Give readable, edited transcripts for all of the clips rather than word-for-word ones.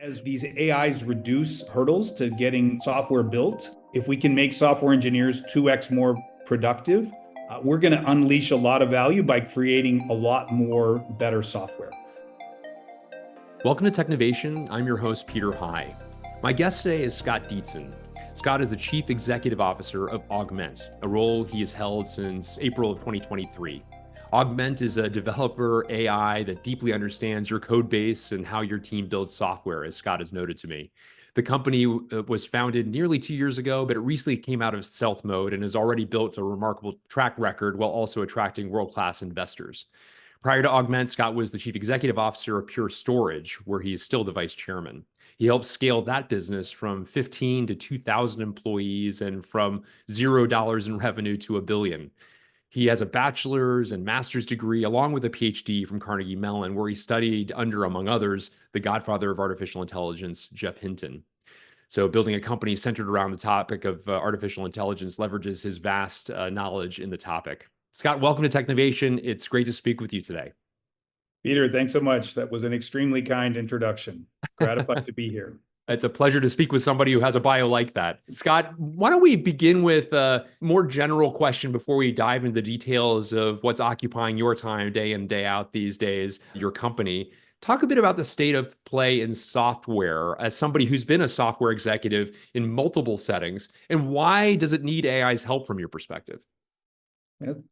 As these AIs reduce hurdles to getting software built, if we can make software engineers 2x more productive, we're going to unleash a lot of value by creating a lot more better software. Welcome to Technovation. I'm your host, Peter High. My guest today is Scott Dietzen. Scott is the Chief Executive Officer of Augment, a role he has held since April of 2023. Augment is a developer AI that deeply understands your code base and how your team builds software, as Scott has noted to me. The company was founded nearly 2 years ago, but it recently came out of stealth mode and has already built a remarkable track record while also attracting world-class investors. Prior to Augment, Scott was the Chief Executive Officer of Pure Storage, where he is still the Vice Chairman. He helped scale that business from 15 to 2,000 employees and from $0 in revenue to $1 billion. He has a bachelor's and master's degree, along with a PhD from Carnegie Mellon, where he studied under, among others, the godfather of artificial intelligence, Jeff Hinton. So building a company centered around the topic of artificial intelligence leverages his vast knowledge in the topic. Scott, welcome to Technovation. It's great to speak with you today. Peter, thanks so much. That was an extremely kind introduction. Gratified to be here. It's a pleasure to speak with somebody who has a bio like that. Scott, why don't we begin with a more general question before we dive into the details of what's occupying your time day in, day out these days, your company. Talk a bit about the state of play in software as somebody who's been a software executive in multiple settings, and why does it need AI's help from your perspective?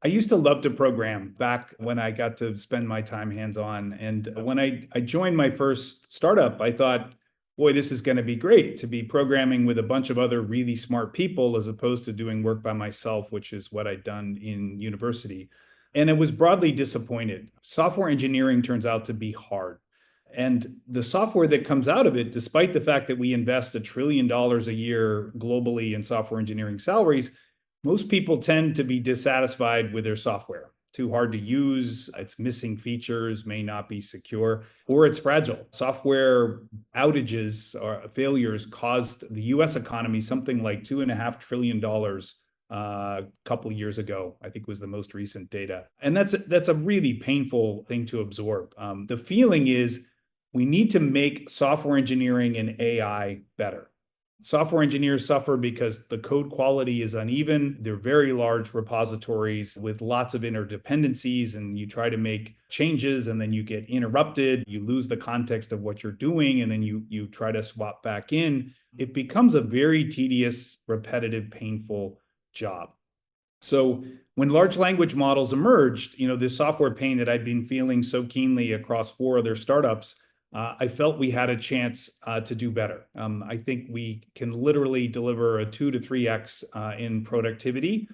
I used to love to program back when I got to spend my time hands-on. And when I joined my first startup, I thought, boy, this is going to be great to be programming with a bunch of other really smart people as opposed to doing work by myself, which is what I'd done in university. And I was broadly disappointed. Software engineering turns out to be hard. And the software that comes out of it, despite the fact that we invest $1 trillion a year globally in software engineering salaries, most people tend to be dissatisfied with their software. Too hard to use, it's missing features, may not be secure, or it's fragile. Software outages or failures caused the US economy something like $2.5 trillion a couple of years ago, I think was the most recent data. And that's a really painful thing to absorb. The feeling is we need to make software engineering and AI better. Software engineers suffer because the code quality is uneven. They're very large repositories with lots of interdependencies, and you try to make changes and then you get interrupted. You lose the context of what you're doing, and then you try to swap back in. It becomes a very tedious, repetitive, painful job. So when large language models emerged, this software pain that I'd been feeling so keenly across 4 other startups, I felt we had a chance to do better. I think we can literally deliver a 2 to 3x in productivity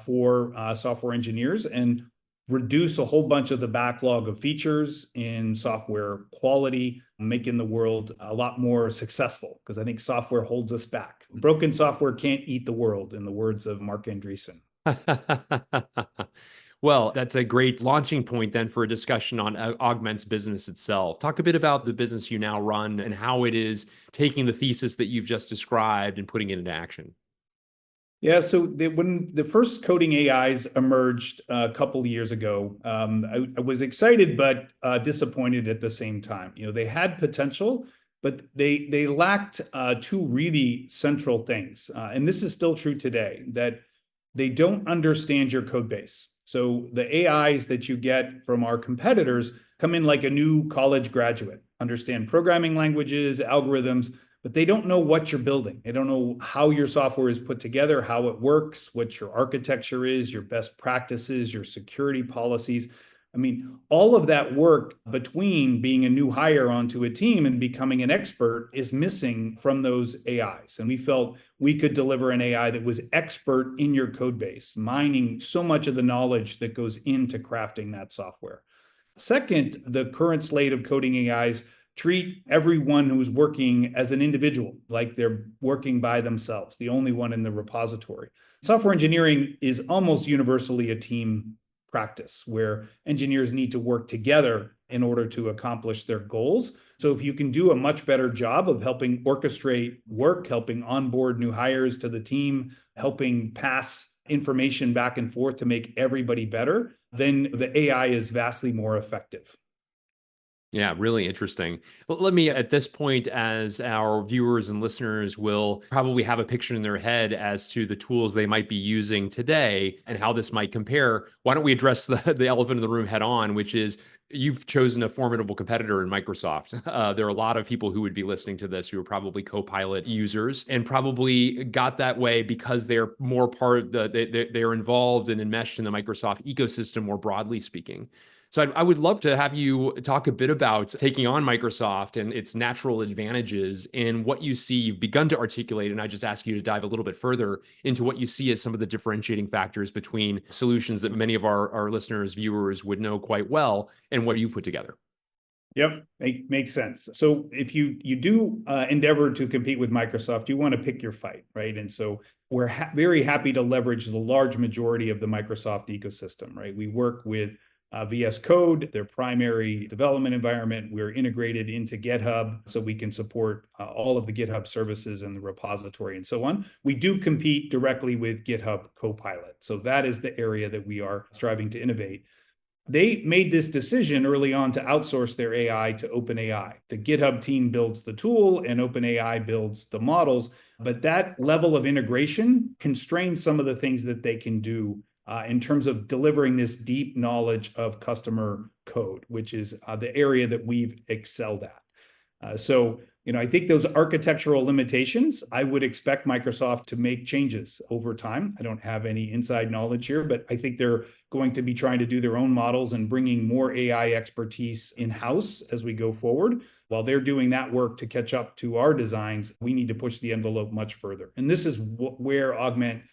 for software engineers and reduce a whole bunch of the backlog of features in software quality, making the world a lot more successful, because I think software holds us back. Broken software can't eat the world, in the words of Mark Andreessen. Well, that's a great launching point then for a discussion on Augment's business itself. Talk a bit about the business you now run and how it is taking the thesis that you've just described and putting it into action. Yeah, so when the first coding AIs emerged a couple of years ago, I was excited but disappointed at the same time. They had potential, but they lacked 2 really central things. And this is still true today, that they don't understand your code base. So the AIs that you get from our competitors come in like a new college graduate, understand programming languages, algorithms, but they don't know what you're building. They don't know how your software is put together, how it works, what your architecture is, your best practices, your security policies. I mean, all of that work between being a new hire onto a team and becoming an expert is missing from those AIs. And we felt we could deliver an AI that was expert in your code base, mining so much of the knowledge that goes into crafting that software. Second, the current slate of coding AIs treat everyone who's working as an individual, like they're working by themselves, the only one in the repository. Software engineering is almost universally a team practice where engineers need to work together in order to accomplish their goals. So if you can do a much better job of helping orchestrate work, helping onboard new hires to the team, helping pass information back and forth to make everybody better, then the AI is vastly more effective. Yeah, really interesting. Let me, at this point, as our viewers and listeners will probably have a picture in their head as to the tools they might be using today and how this might compare, why don't we address the elephant in the room head on, which is you've chosen a formidable competitor in Microsoft. There are a lot of people who would be listening to this who are probably Copilot users and probably got that way because they're more they're involved and enmeshed in the Microsoft ecosystem, more broadly speaking. So I would love to have you talk a bit about taking on Microsoft and its natural advantages and what you see you've begun to articulate. And I just ask you to dive a little bit further into what you see as some of the differentiating factors between solutions that many of our listeners, viewers would know quite well and what you've put together. Yep, makes sense. So if you do endeavor to compete with Microsoft, you want to pick your fight, right? And so we're very happy to leverage the large majority of the Microsoft ecosystem, right? We work with VS Code, their primary development environment. We're integrated into GitHub, so we can support all of the GitHub services and the repository and so on. We do compete directly with GitHub Copilot, so that is the area that we are striving to innovate. They made this decision early on to outsource their AI to OpenAI. The GitHub team builds the tool and OpenAI builds the models, but that level of integration constrains some of the things that they can do in terms of delivering this deep knowledge of customer code, which is the area that we've excelled at. I think those architectural limitations, I would expect Microsoft to make changes over time. I don't have any inside knowledge here, but I think they're going to be trying to do their own models and bringing more AI expertise in-house as we go forward. While they're doing that work to catch up to our designs, we need to push the envelope much further. And this is where Augment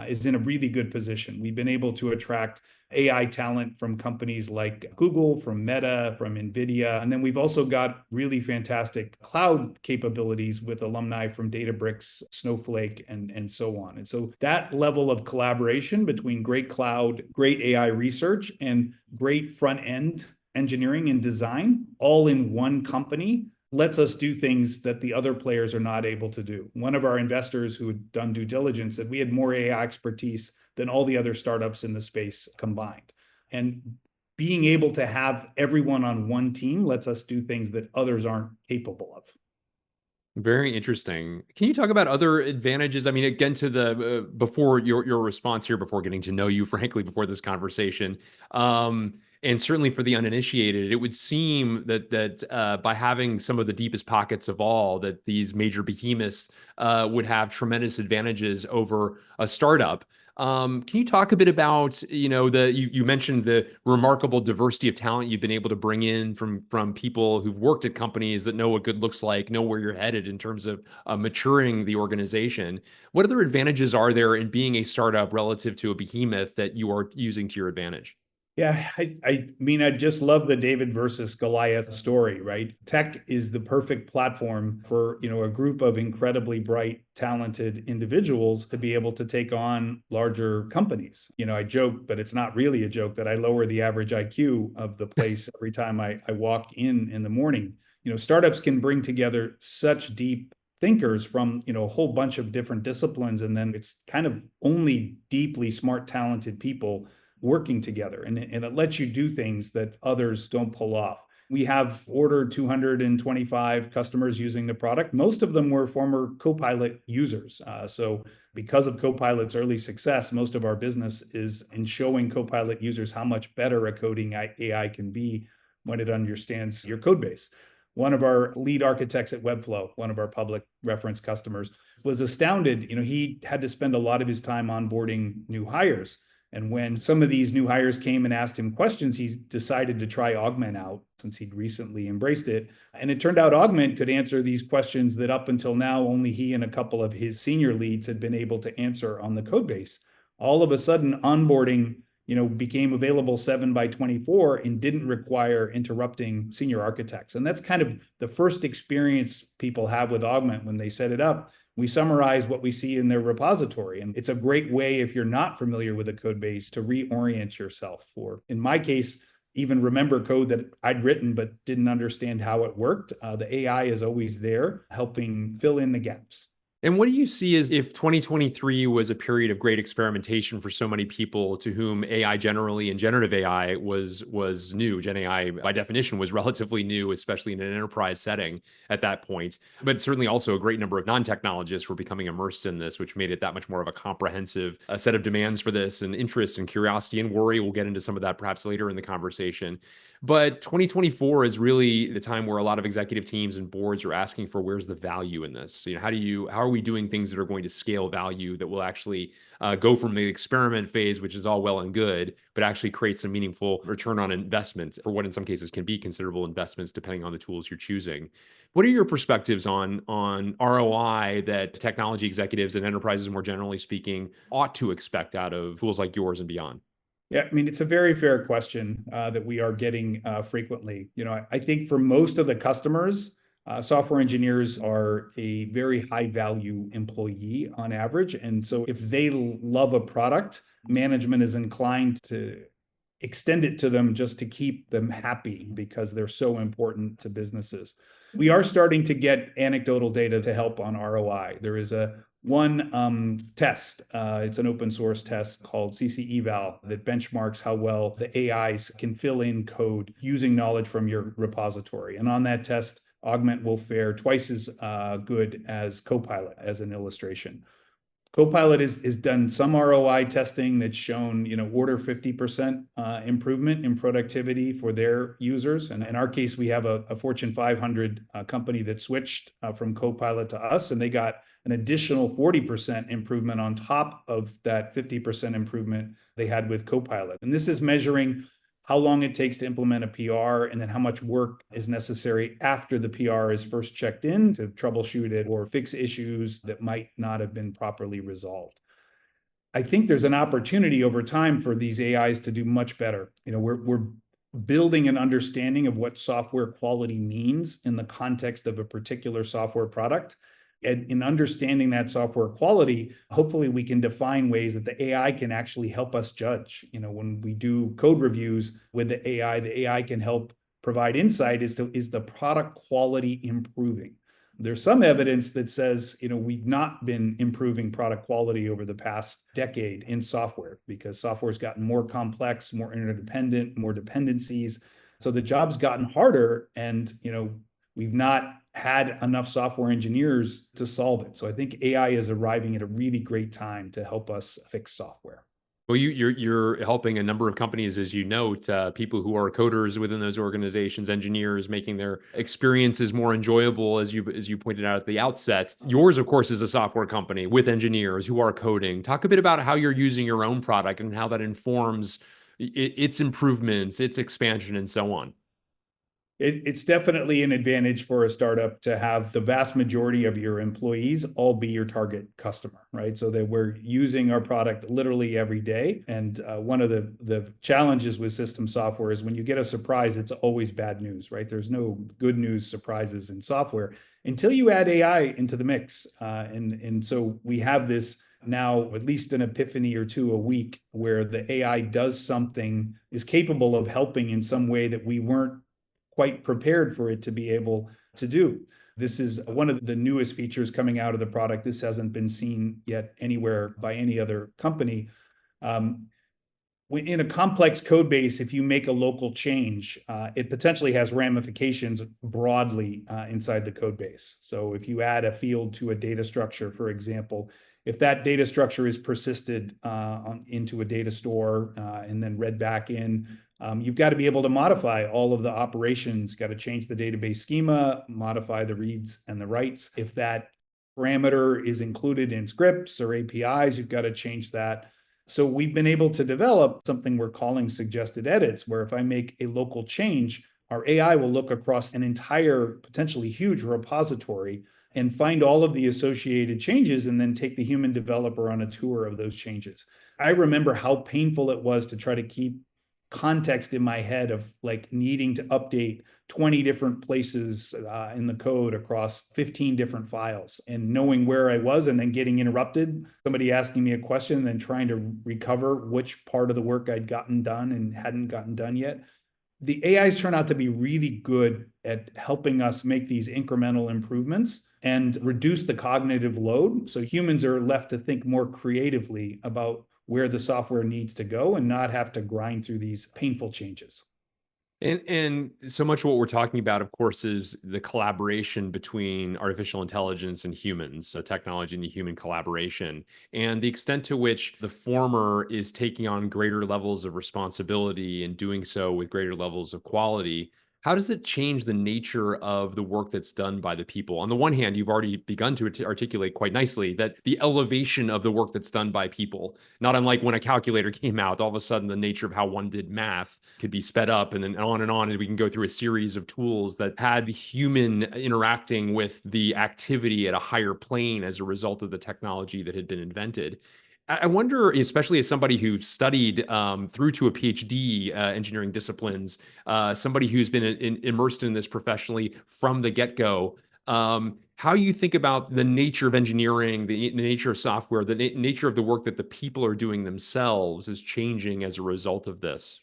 is in a really good position. We've been able to attract AI talent from companies like Google, from Meta, from NVIDIA. And then we've also got really fantastic cloud capabilities with alumni from Databricks, Snowflake, and so on. And so that level of collaboration between great cloud, great AI research, and great front end engineering and design all in one company lets us do things that the other players are not able to do. One of our investors who had done due diligence said we had more AI expertise than all the other startups in the space combined. And being able to have everyone on one team lets us do things that others aren't capable of. Very interesting. Can you talk about other advantages? I mean, again, to the before your response here, before getting to know you, frankly, before this conversation, and certainly for the uninitiated, it would seem that by having some of the deepest pockets of all, that these major behemoths would have tremendous advantages over a startup. Can you talk a bit about, you mentioned the remarkable diversity of talent you've been able to bring in from people who've worked at companies that know what good looks like, know where you're headed in terms of maturing the organization. What other advantages are there in being a startup relative to a behemoth that you are using to your advantage? Yeah, I mean, I just love the David versus Goliath story, right? Tech is the perfect platform for, a group of incredibly bright, talented individuals to be able to take on larger companies. I joke, but it's not really a joke that I lower the average IQ of the place every time I walk in the morning. Startups can bring together such deep thinkers from, a whole bunch of different disciplines, and then it's kind of only deeply smart, talented people working together, and it lets you do things that others don't pull off. We have ordered 225 customers using the product. Most of them were former Copilot users. So because of Copilot's early success, most of our business is in showing Copilot users how much better a coding AI can be when it understands your code base. One of our lead architects at Webflow, one of our public reference customers, was astounded. He had to spend a lot of his time onboarding new hires. And when some of these new hires came and asked him questions, he decided to try Augment out since he'd recently embraced it. And it turned out Augment could answer these questions that up until now, only he and a couple of his senior leads had been able to answer on the code base. All of a sudden, onboarding, became available 7 by 24 and didn't require interrupting senior architects. And that's kind of the first experience people have with Augment when they set it up. We summarize what we see in their repository. And it's a great way, if you're not familiar with a code base, to reorient yourself, or in my case, even remember code that I'd written but didn't understand how it worked. The AI is always there helping fill in the gaps. And what do you see as if 2023 was a period of great experimentation for so many people to whom AI generally and generative AI was new? Gen AI by definition was relatively new, especially in an enterprise setting at that point. But certainly also a great number of non-technologists were becoming immersed in this, which made it that much more of a comprehensive set of demands for this and interest and curiosity and worry. We'll get into some of that perhaps later in the conversation. But 2024 is really the time where a lot of executive teams and boards are asking for where's the value in this? How are we doing things that are going to scale value that will actually go from the experiment phase, which is all well and good, but actually create some meaningful return on investment for what in some cases can be considerable investments depending on the tools you're choosing. What are your perspectives on ROI that technology executives and enterprises, more generally speaking, ought to expect out of tools like yours and beyond? Yeah, I mean, it's a very fair question that we are getting frequently. I think for most of the customers, software engineers are a very high value employee on average. And so if they love a product, management is inclined to extend it to them just to keep them happy because they're so important to businesses. We are starting to get anecdotal data to help on ROI. There is a one test, it's an open source test called CC Eval that benchmarks how well the AIs can fill in code using knowledge from your repository. And on that test, Augment will fare twice as good as Copilot, as an illustration. Copilot is done some ROI testing that's shown, order 50% improvement in productivity for their users. And in our case, we have a Fortune 500 company that switched from Copilot to us, and they got an additional 40% improvement on top of that 50% improvement they had with Copilot. And this is measuring how long it takes to implement a PR, and then how much work is necessary after the PR is first checked in to troubleshoot it or fix issues that might not have been properly resolved. I think there's an opportunity over time for these AIs to do much better. We're building an understanding of what software quality means in the context of a particular software product. And in understanding that software quality, hopefully we can define ways that the AI can actually help us judge. When we do code reviews with the AI can help provide insight as to, is the product quality improving? There's some evidence that says, we've not been improving product quality over the past decade in software because software's gotten more complex, more interdependent, more dependencies. So the job's gotten harder, and, we've not had enough software engineers to solve it. So I think AI is arriving at a really great time to help us fix software. Well, you're helping a number of companies, as you note, people who are coders within those organizations, engineers, making their experiences more enjoyable, as you pointed out at the outset. Yours, of course, is a software company with engineers who are coding. Talk a bit about how you're using your own product and how that informs its improvements, its expansion, and so on. It's definitely an advantage for a startup to have the vast majority of your employees all be your target customer, right? So that we're using our product literally every day. And one of the challenges with system software is when you get a surprise, it's always bad news, right? There's no good news surprises in software until you add AI into the mix. And so we have this now, at least an epiphany or two a week, where the AI does something, is capable of helping in some way that we weren't quite prepared for it to be able to do. This is one of the newest features coming out of the product. This hasn't been seen yet anywhere by any other company. In a complex code base, if you make a local change, it potentially has ramifications broadly inside the code base. So if you add a field to a data structure, for example, if that data structure is persisted into a data store and then read back in, you've got to be able to modify all of the operations, got to change the database schema, modify the reads and the writes. If that parameter is included in scripts or APIs, you've got to change that. So we've been able to develop something we're calling suggested edits, where if I make a local change, our AI will look across an entire potentially huge repository and find all of the associated changes and then take the human developer on a tour of those changes. I remember how painful it was to try to keep context in my head of like needing to update 20 different places in the code across 15 different files and knowing where I was and then getting interrupted, somebody asking me a question and then trying to recover which part of the work I'd gotten done and hadn't gotten done yet. The AIs turn out to be really good at helping us make these incremental improvements and reduce the cognitive load. So humans are left to think more creatively about where the software needs to go and not have to grind through these painful changes. And so much of what we're talking about, of course, is the collaboration between artificial intelligence and humans, so technology and the human collaboration, and the extent to which the former is taking on greater levels of responsibility and doing so with greater levels of quality. How does it change the nature of the work that's done by the people? On the one hand, you've already begun to articulate quite nicely that the elevation of the work that's done by people, not unlike when a calculator came out, all of a sudden the nature of how one did math could be sped up and then on, and we can go through a series of tools that had the human interacting with the activity at a higher plane as a result of the technology that had been invented. I wonder, especially as somebody who studied through to a PhD engineering disciplines, somebody who's been immersed in this professionally from the get-go, how you think about the nature of engineering, the nature of software, the nature of the work that the people are doing themselves is changing as a result of this.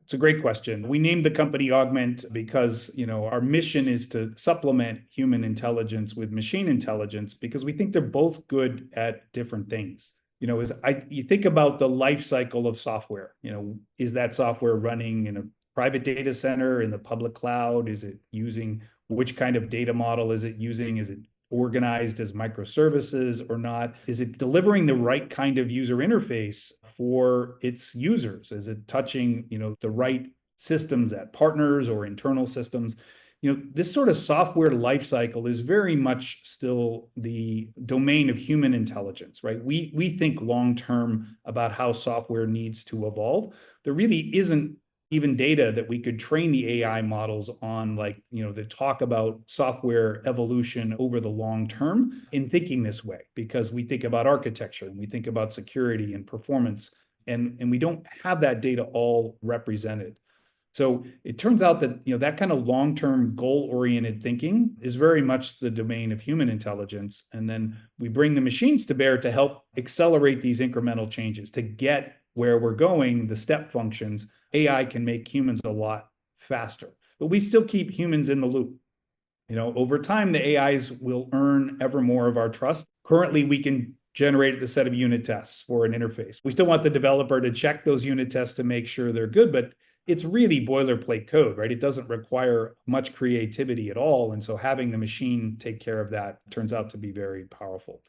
It's a great question. We named the company Augment because, our mission is to supplement human intelligence with machine intelligence because we think they're both good at different things. You think about the life cycle of software. Is that software running in a private data center, in the public cloud? Is it using which kind of data model is it using? Is it organized as microservices or not? Is it delivering the right kind of user interface for its users? Is it touching, the right systems at partners or internal systems? This sort of software lifecycle is very much still the domain of human intelligence, right? We think long term about how software needs to evolve. There really isn't even data that we could train the AI models on, like, that talk about software evolution over the long term in thinking this way, because we think about architecture and we think about security and performance, and we don't have that data all represented. So it turns out that that kind of long-term goal-oriented thinking is very much the domain of human intelligence. And then we bring the machines to bear to help accelerate these incremental changes to get where we're going, the step functions. AI can make humans a lot faster, but we still keep humans in the loop. Over time, the AIs will earn ever more of our trust. Currently, we can generate a set of unit tests for an interface. We still want the developer to check those unit tests to make sure they're good, but it's really boilerplate code, right? It doesn't require much creativity at all. And so having the machine take care of that turns out to be very powerful.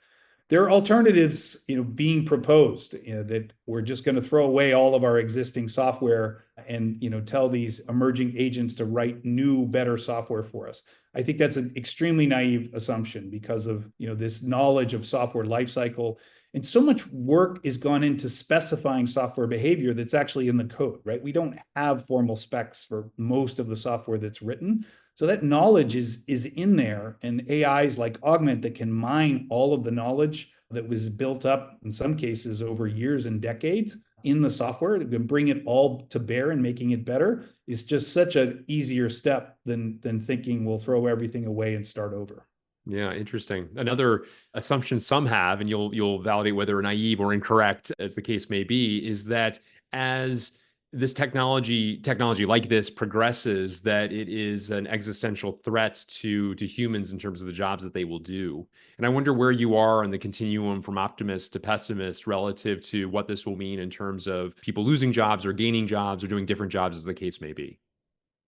There are alternatives, being proposed, that we're just going to throw away all of our existing software and, tell these emerging agents to write new, better software for us. I think that's an extremely naive assumption because of, this knowledge of software lifecycle. And so much work is gone into specifying software behavior that's actually in the code, right? We don't have formal specs for most of the software that's written. So that knowledge is in there, and AIs like Augment that can mine all of the knowledge that was built up in some cases over years and decades in the software and bring it all to bear and making it better is just such an easier step than thinking we'll throw everything away and start over. Yeah, interesting. Another assumption some have, and you'll validate whether naive or incorrect as the case may be, is that as this technology like this progresses, that it is an existential threat to humans in terms of the jobs that they will do. And I wonder where you are on the continuum from optimist to pessimist relative to what this will mean in terms of people losing jobs or gaining jobs or doing different jobs as the case may be.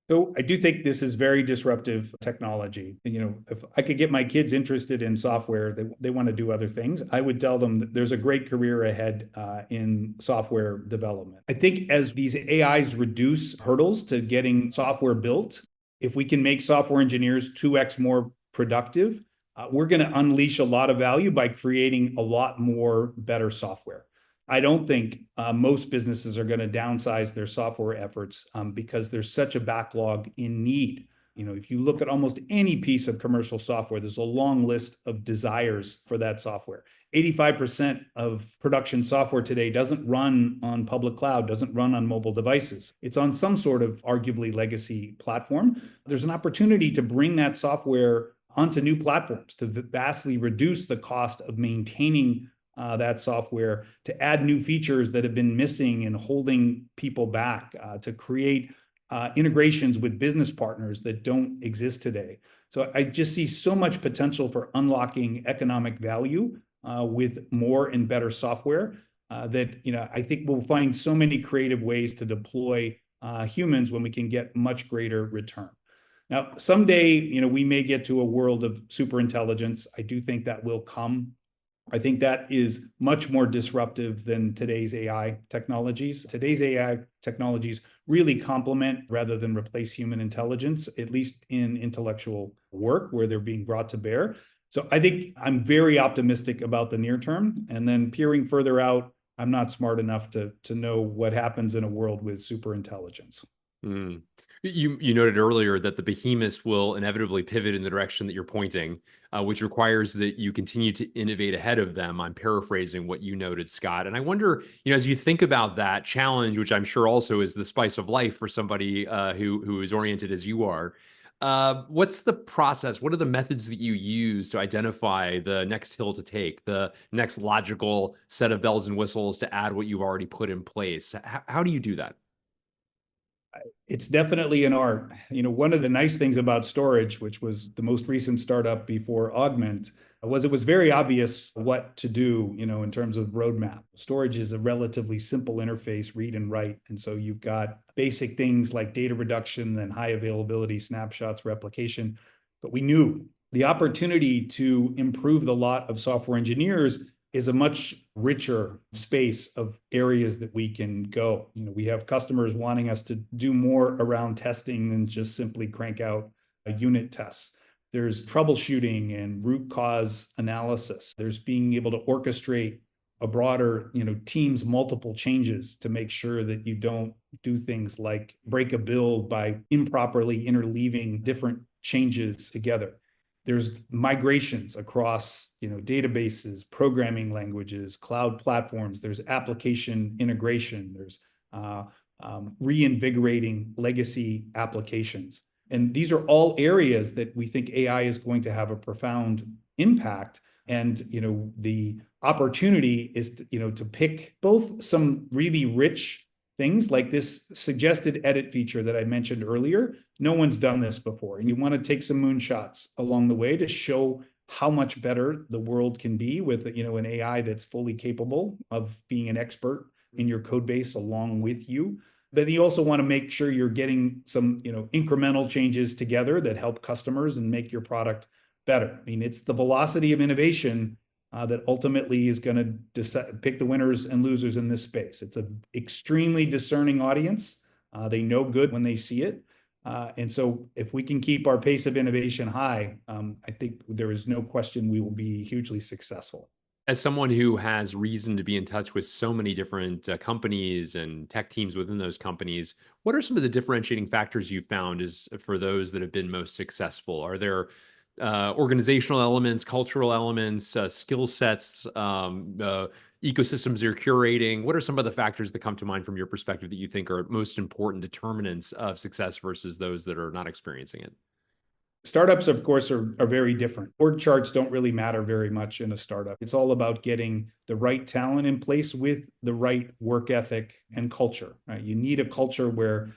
So I do think this is very disruptive technology. And, if I could get my kids interested in software, they want to do other things, I would tell them that there's a great career ahead in software development. I think as these AIs reduce hurdles to getting software built, if we can make software engineers 2x more productive, we're going to unleash a lot of value by creating a lot more better software. I don't think most businesses are going to downsize their software efforts because there's such a backlog in need. If you look at almost any piece of commercial software, there's a long list of desires for that software. 85% of production software today doesn't run on public cloud, doesn't run on mobile devices. It's on some sort of arguably legacy platform. There's an opportunity to bring that software onto new platforms to vastly reduce the cost of maintaining that software, to add new features that have been missing and holding people back, to create integrations with business partners that don't exist today. So I just see so much potential for unlocking economic value with more and better software that I think we'll find so many creative ways to deploy humans when we can get much greater return. Now, someday, we may get to a world of super intelligence. I do think that will come. I think that is much more disruptive than today's AI technologies. Today's AI technologies really complement rather than replace human intelligence, at least in intellectual work where they're being brought to bear. So I think I'm very optimistic about the near term. And then peering further out, I'm not smart enough to know what happens in a world with super intelligence. Mm. You noted earlier that the behemoths will inevitably pivot in the direction that you're pointing, which requires that you continue to innovate ahead of them. I'm paraphrasing what you noted, Scott. And I wonder, as you think about that challenge, which I'm sure also is the spice of life for somebody who is oriented as you are, what's the process? What are the methods that you use to identify the next hill to take, the next logical set of bells and whistles to add what you've already put in place? How do you do that? It's definitely an art. One of the nice things about storage, which was the most recent startup before Augment, was it was very obvious what to do, in terms of roadmap. Storage is a relatively simple interface, read and write. And so you've got basic things like data reduction and high availability snapshots, replication. But we knew the opportunity to improve the lot of software engineers is a much richer space of areas that we can go. We have customers wanting us to do more around testing than just simply crank out a unit tests. There's troubleshooting and root cause analysis. There's being able to orchestrate a broader, team's multiple changes to make sure that you don't do things like break a build by improperly interleaving different changes together. There's migrations across databases, programming languages, cloud platforms. There's application integration. There's reinvigorating legacy applications. And these are all areas that we think AI is going to have a profound impact. And the opportunity is to pick both some really rich things like this suggested edit feature that I mentioned earlier. No one's done this before. And you want to take some moonshots along the way to show how much better the world can be with an AI that's fully capable of being an expert in your code base along with you. But you also want to make sure you're getting some incremental changes together that help customers and make your product better. I mean, it's the velocity of innovation that ultimately is going to pick the winners and losers in this space. It's an extremely discerning audience. They know good when they see it. And so if we can keep our pace of innovation high, I think there is no question we will be hugely successful. As someone who has reason to be in touch with so many different companies and tech teams within those companies, what are some of the differentiating factors you found is for those that have been most successful? Are there organizational elements, cultural elements, skill sets, ecosystems you're curating? What are some of the factors that come to mind from your perspective that you think are most important determinants of success versus those that are not experiencing it? Startups, of course, are very different. Org charts don't really matter very much in a startup. It's all about getting the right talent in place with the right work ethic and culture. Right? You need a culture where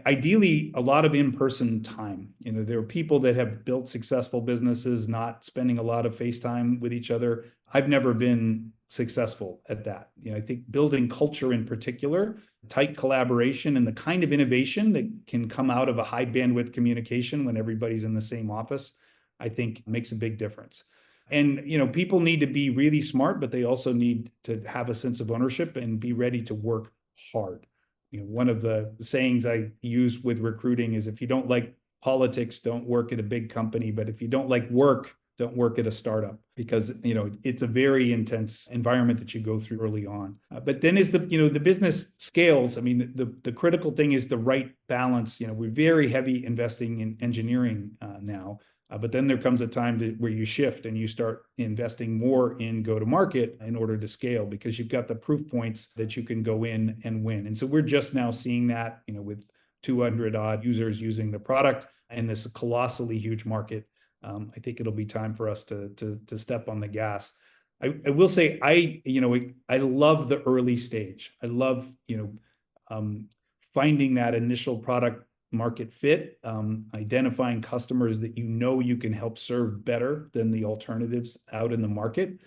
ideally a lot of in-person time. There are people that have built successful businesses not spending a lot of face time with each other. I've never been successful at that. I think building culture in particular, tight collaboration, and the kind of innovation that can come out of a high bandwidth communication when everybody's in the same office, I think makes a big difference. And people need to be really smart, but they also need to have a sense of ownership and be ready to work hard. One of the sayings I use with recruiting is if you don't like politics, don't work at a big company. But if you don't like work, don't work at a startup, because it's a very intense environment that you go through early on. But then as the business scales, I mean, the critical thing is the right balance. We're very heavy investing in engineering now. But then there comes a time where you shift and you start investing more in go-to-market in order to scale, because you've got the proof points that you can go in and win. And so we're just now seeing that, with 200 odd users using the product and this colossally huge market. I think it'll be time for us to step on the gas. I will say I love the early stage. I love finding that initial product market fit, identifying customers that you can help serve better than the alternatives out in the market,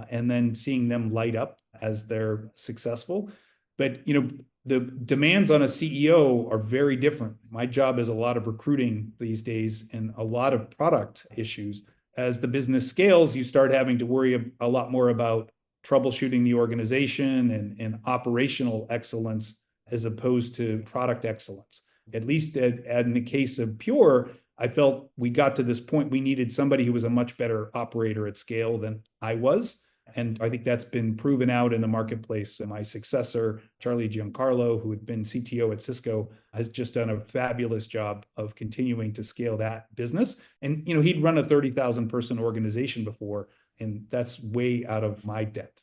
and then seeing them light up as they're successful. But the demands on a CEO are very different. My job is a lot of recruiting these days and a lot of product issues. As the business scales, you start having to worry a lot more about troubleshooting the organization and operational excellence as opposed to product excellence. At least in the case of Pure, I felt we got to this point, we needed somebody who was a much better operator at scale than I was. And I think that's been proven out in the marketplace. And my successor, Charlie Giancarlo, who had been CTO at Cisco, has just done a fabulous job of continuing to scale that business. And he'd run a 30,000 person organization before, and that's way out of my depth.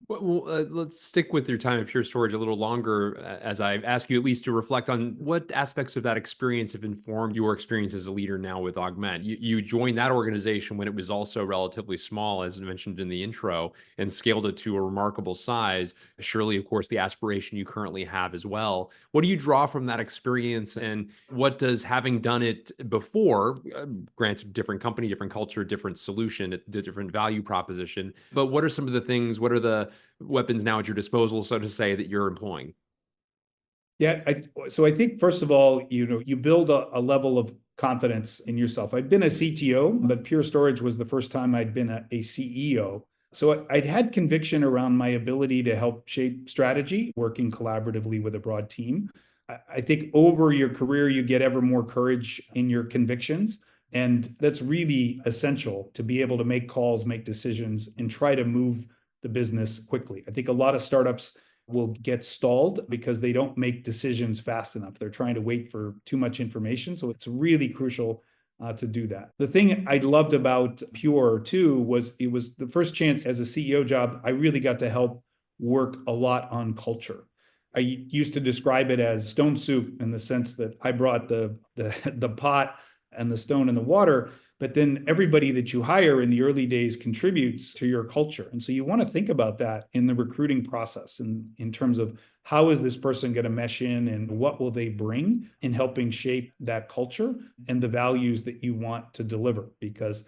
Well, let's stick with your time at Pure Storage a little longer, as I ask you at least to reflect on what aspects of that experience have informed your experience as a leader now with Augment. You joined that organization when it was also relatively small, as I mentioned in the intro, and scaled it to a remarkable size. Surely, of course, the aspiration you currently have as well. What do you draw from that experience, and what does having done it before, granted, different company, different culture, different solution, different value proposition, but what are some of the things, what are the weapons now at your disposal, so to say, that you're employing? Yeah, so I think first of all, you build a level of confidence in yourself. I'd been a CTO, but Pure Storage was the first time I'd been a CEO. So I'd had conviction around my ability to help shape strategy, working collaboratively with a broad team. I think over your career, you get ever more courage in your convictions. And that's really essential to be able to make calls, make decisions, and try to move the business quickly. I think a lot of startups will get stalled because they don't make decisions fast enough. They're trying to wait for too much information. So it's really crucial to do that. The thing I loved about Pure too was it was the first chance as a CEO job. I really got to help work a lot on culture. I used to describe it as stone soup in the sense that I brought the pot and the stone and the water, but then everybody that you hire in the early days contributes to your culture. And so you want to think about that in the recruiting process and in terms of how is this person going to mesh in and what will they bring in helping shape that culture and the values that you want to deliver. Because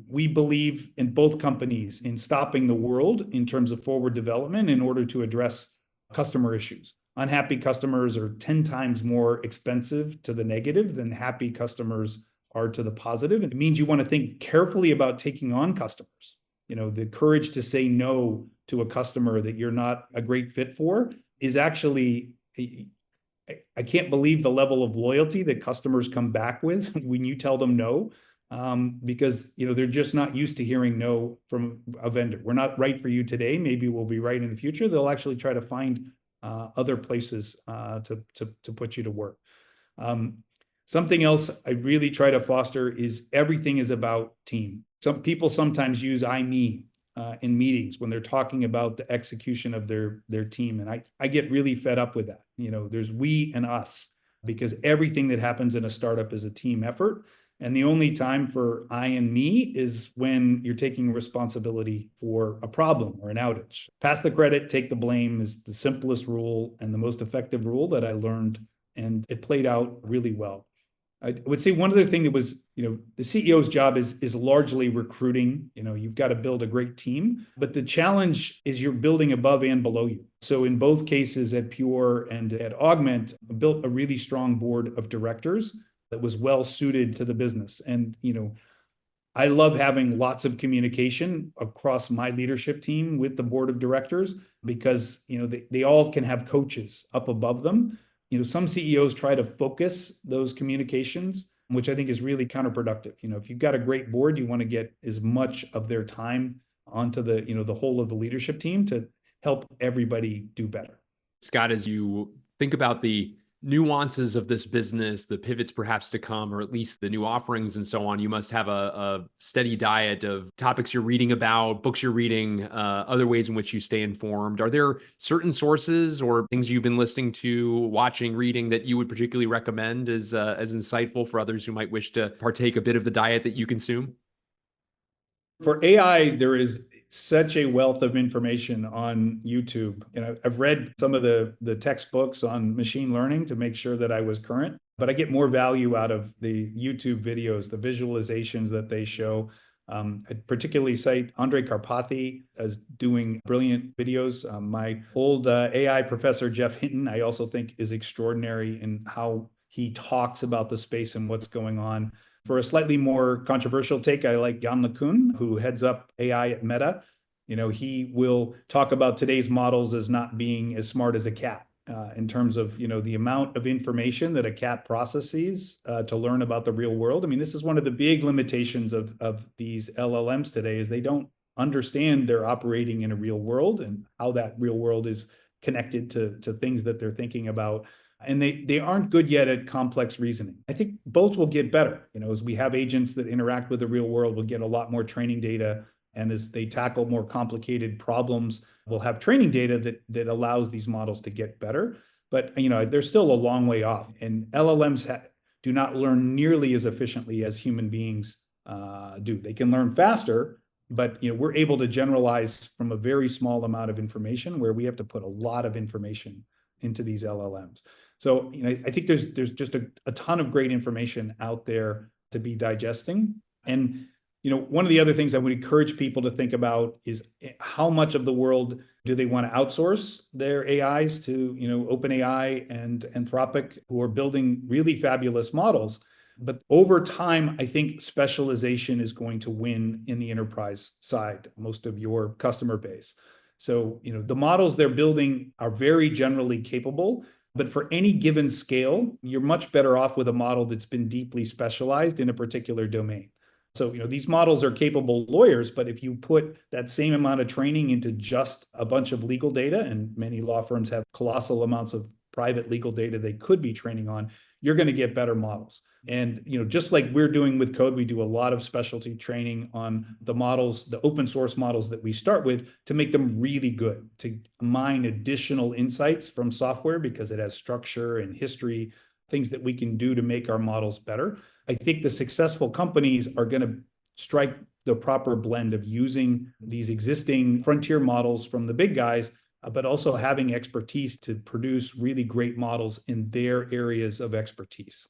we believe in both companies in stopping the world in terms of forward development in order to address customer issues. Unhappy customers are 10 times more expensive to the negative than happy customers are to the positive. It means you want to think carefully about taking on customers. The courage to say no to a customer that you're not a great fit for is actually, I can't believe the level of loyalty that customers come back with when you tell them no, because they're just not used to hearing no from a vendor. We're not right for you today. Maybe we'll be right in the future. They'll actually try to find other places to put you to work. Something else I really try to foster is everything is about team. Some people sometimes use I, me in meetings when they're talking about the execution of their team. And I get really fed up with that. There's we and us, because everything that happens in a startup is a team effort. And the only time for I and me is when you're taking responsibility for a problem or an outage. Pass the credit, take the blame is the simplest rule and the most effective rule that I learned. And it played out really well. I would say one other thing that was, the CEO's job is largely recruiting. You've got to build a great team, but the challenge is you're building above and below you. So in both cases at Pure and at Augment, I built a really strong board of directors that was well suited to the business. And, I love having lots of communication across my leadership team with the board of directors because, they all can have coaches up above them. Some CEOs try to focus those communications, which I think is really counterproductive. If you've got a great board, you want to get as much of their time onto the whole of the leadership team to help everybody do better. Scott, as you think about the nuances of this business, the pivots perhaps to come, or at least the new offerings and so on, you must have a steady diet of topics you're reading about, books you're reading, other ways in which you stay informed. Are there certain sources or things you've been listening to, watching, reading that you would particularly recommend as insightful for others who might wish to partake a bit of the diet that you consume? For AI, there is such a wealth of information on YouTube. I've read some of the textbooks on machine learning to make sure that I was current. but I get more value out of the YouTube videos, the visualizations that they show. I particularly cite Andre Karpathy as doing brilliant videos. My old AI professor, Jeff Hinton, I also think is extraordinary in how he talks about the space and what's going on. For a slightly more controversial take, I like Jan LeCun, who heads up AI at Meta. He will talk about today's models as not being as smart as a cat. In terms of the amount of information that a cat processes to learn about the real world. I mean, this is one of the big limitations of these LLMs today is they don't understand they're operating in a real world and how that real world is connected to things that they're thinking about. And they aren't good yet at complex reasoning. I think both will get better. As we have agents that interact with the real world, we'll get a lot more training data. And as they tackle more complicated problems, we'll have training data that allows these models to get better. But they're still a long way off. And LLMs do not learn nearly as efficiently as human beings do. They can learn faster, but we're able to generalize from a very small amount of information where we have to put a lot of information into these LLMs. So I think there's just a ton of great information out there to be digesting. And one of the other things I would encourage people to think about is how much of the world do they want to outsource their AIs to, OpenAI and Anthropic, who are building really fabulous models. But over time, I think specialization is going to win in the enterprise side, most of your customer base. So, the models they're building are very generally capable, but for any given scale, you're much better off with a model that's been deeply specialized in a particular domain. So, these models are capable lawyers, but if you put that same amount of training into just a bunch of legal data, and many law firms have colossal amounts of private legal data they could be training on, you're going to get better models. And, just like we're doing with code, we do a lot of specialty training on the models, the open source models that we start with to make them really good, to mine additional insights from software because it has structure and history, things that we can do to make our models better. I think the successful companies are going to strike the proper blend of using these existing frontier models from the big guys, but also having expertise to produce really great models in their areas of expertise.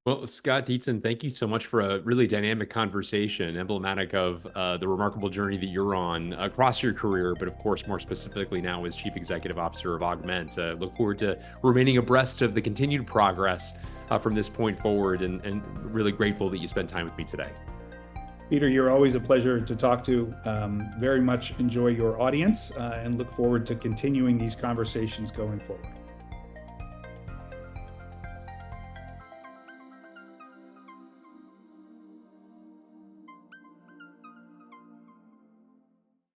Well, Scott Dietzen, thank you so much for a really dynamic conversation, emblematic of the remarkable journey that you're on across your career, but of course, more specifically now as Chief Executive Officer of Augment. Look forward to remaining abreast of the continued progress from this point forward, and really grateful that you spent time with me today. Peter, you're always a pleasure to talk to. Very much enjoy your audience and look forward to continuing these conversations going forward.